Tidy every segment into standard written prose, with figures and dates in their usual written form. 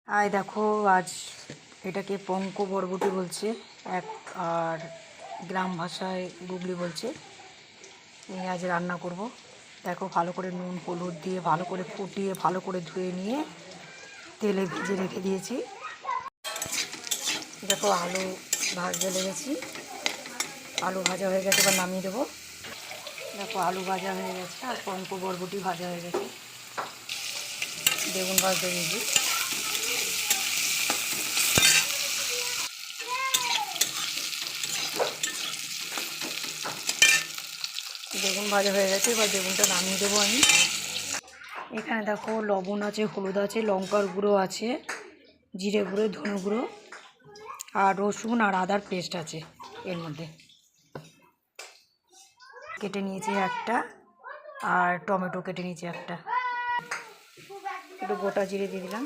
আয় দেখো, আজ এটাকে পঙ্ক বরবটি বলছে আর গ্রাম ভাষায় গুগলি বলছে। আজ রান্না করব। দেখো, ভালো করে নুন হলুদ দিয়ে ভালো করে ফুটিয়ে ভালো করে ধুয়ে নিয়ে তেলে ভেজে রেখে দিয়েছি। দেখো, আলু ভাজতে লেগেছি। আলু ভাজা হয়ে গেছে, এবার নামিয়ে দেবো। দেখো, আলু ভাজা হয়ে গেছে আর পঙ্ক বরবটি ভাজা হয়ে গেছে। বেগুন ভাজতে দিয়েছি। বেগুন ভাজা হয়ে গেছে, এবার বেগুনটা নামিয়ে দেবো আমি। এখানে দেখো, লবণ আছে, হলুদ আছে, লঙ্কার গুঁড়ো আছে, জিরে গুঁড়ো, ধনে গুঁড়ো আর রসুন আর আদার পেস্ট আছে এর মধ্যে। কেটে নিয়েছি একটা, আর টমেটো কেটে নিয়েছি একটা। একটু গোটা জিরে দিয়ে দিলাম।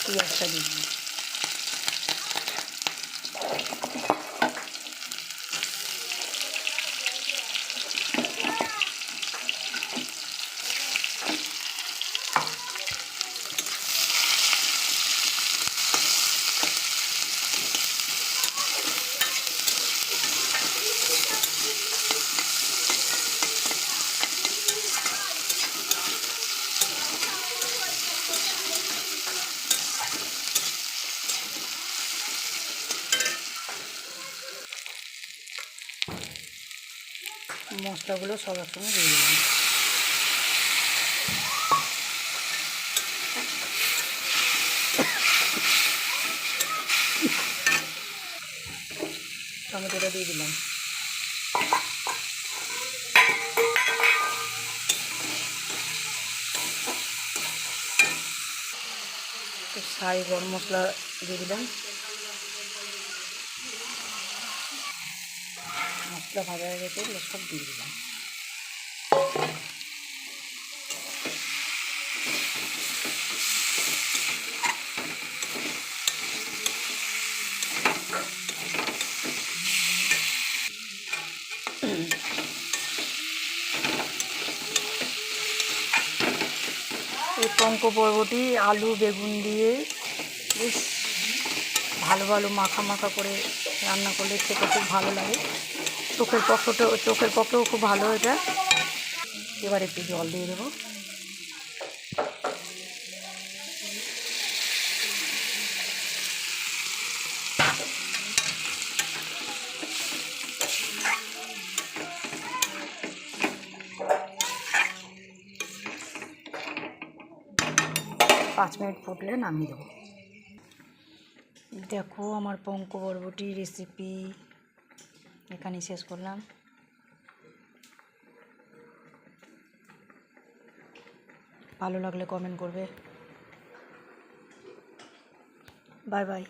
পেঁয়াজটা দিয়ে দিলাম। মশলাগুলো সব একসঙ্গে দিয়ে দিলাম। টমেটোটা দিয়ে দিলাম। সাই গরম মশলা দিয়ে দিলাম। মশলা ভাজা হয়ে গেছে, এগুলো সব দিয়ে দিলাম। এই পঙ্ক বরবটি আলু বেগুন দিয়ে বেশ ভালো ভালো মাখা মাখা করে রান্না করলে খেতে খুব ভালো লাগে। চোখের পক্ষেও খুব ভালো এটা। এবার একটু জল দিয়ে দেবো। পাঁচ মিনিট ফুটলে নামিয়ে দেবো। দেখো, আমার পঙ্ক বরবটি রেসিপি এখানেই শেষ করলাম। ভালো লাগলে কমেন্ট করবে। Bye bye.